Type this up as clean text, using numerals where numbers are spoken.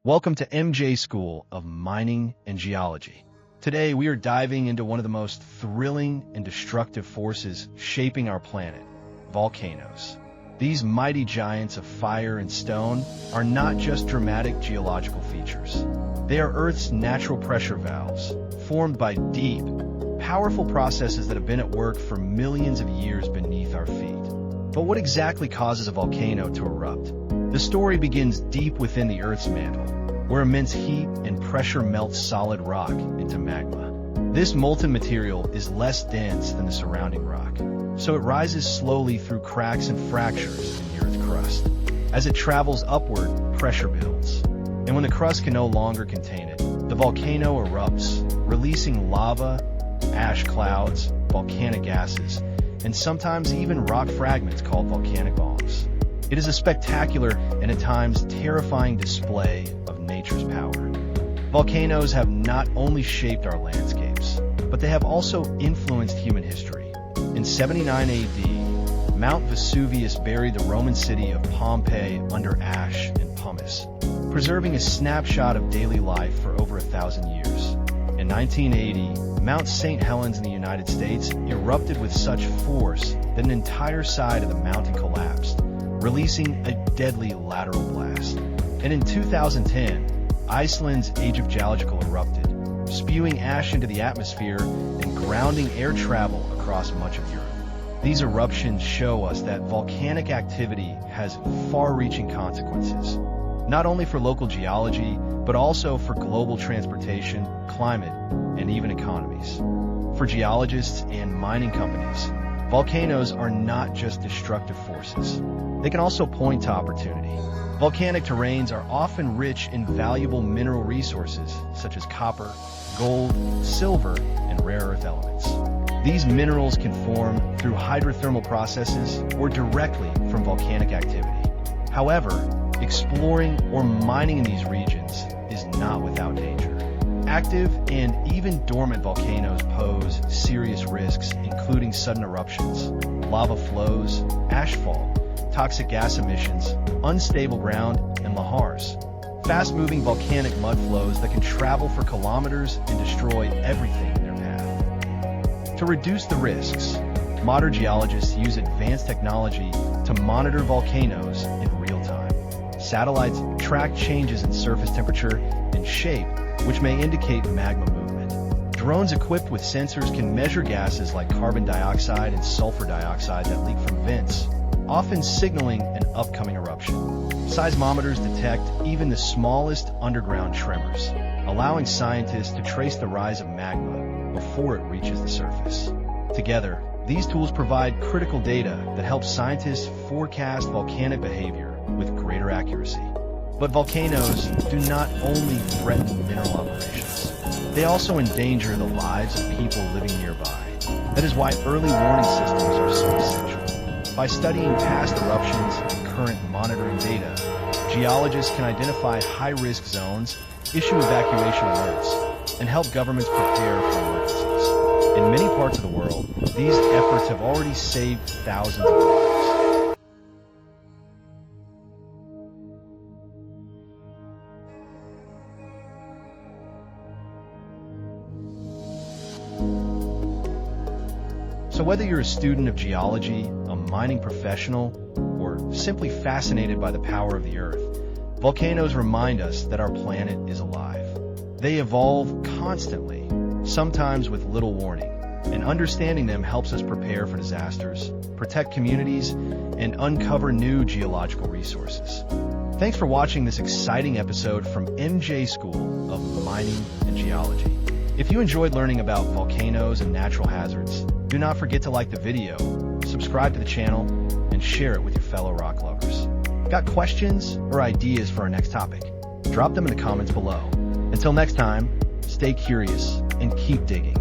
Welcome to MJ School of Mining and Geology. Today we are diving into one of the most thrilling and destructive forces shaping our planet, volcanoes. These mighty giants of fire and stone are not just dramatic geological features. They are Earth's natural pressure valves, formed by deep, powerful processes that have been at work for millions of years beneath our feet. But what exactly causes a volcano to erupt? The story begins deep within the Earth's mantle, where immense heat and pressure melts solid rock into magma. This molten material is less dense than the surrounding rock, so it rises slowly through cracks and fractures in the Earth's crust. As it travels upward, pressure builds, and when the crust can no longer contain it, the volcano erupts, releasing lava, ash clouds, volcanic gases, and sometimes even rock fragments called volcanic bombs. It is a spectacular and at times terrifying display of nature's power. Volcanoes have not only shaped our landscapes, but they have also influenced human history. In 79 AD, Mount Vesuvius buried the Roman city of Pompeii under ash and pumice, preserving a snapshot of daily life for over 1,000 years. In 1980, Mount St. Helens in the United States erupted with such force that an entire side of the mountain collapsed, releasing a deadly lateral blast. And in 2010, Iceland's Eyjafjallajökull erupted, spewing ash into the atmosphere and grounding air travel across much of Europe. These eruptions show us that volcanic activity has far-reaching consequences, not only for local geology, but also for global transportation, climate, and even economies. For geologists and mining companies, volcanoes are not just destructive forces. They can also point to opportunity. Volcanic terrains are often rich in valuable mineral resources such as copper, gold, silver, and rare earth elements. These minerals can form through hydrothermal processes or directly from volcanic activity. However, exploring or mining in these regions is not without danger. Active and even dormant volcanoes pose serious risks, including sudden eruptions, lava flows, ashfall, toxic gas emissions, unstable ground, and lahars, fast-moving volcanic mud flows that can travel for kilometers and destroy everything in their path. To reduce the risks, modern geologists use advanced technology to monitor volcanoes in real time. Satellites track changes in surface temperature and shape, which may indicate magma movement. Drones equipped with sensors can measure gases like carbon dioxide and sulfur dioxide that leak from vents, often signaling an upcoming eruption. Seismometers detect even the smallest underground tremors, allowing scientists to trace the rise of magma before it reaches the surface. Together, these tools provide critical data that helps scientists forecast volcanic behavior with greater accuracy. But volcanoes do not only threaten mineral operations. They also endanger the lives of people living nearby. That is why early warning systems are so essential. By studying past eruptions and current monitoring data, geologists can identify high-risk zones, issue evacuation alerts, and help governments prepare for emergencies. In many parts of the world, these efforts have already saved thousands of lives. So whether you're a student of geology, a mining professional, or simply fascinated by the power of the Earth, volcanoes remind us that our planet is alive. They evolve constantly, sometimes with little warning, and understanding them helps us prepare for disasters, protect communities, and uncover new geological resources. Thanks for watching this exciting episode from MJ School of Mining and Geology. If you enjoyed learning about volcanoes and natural hazards, do not forget to like the video, subscribe to the channel, and share it with your fellow rock lovers. Got questions or ideas for our next topic? Drop them in the comments below. Until next time, stay curious and keep digging.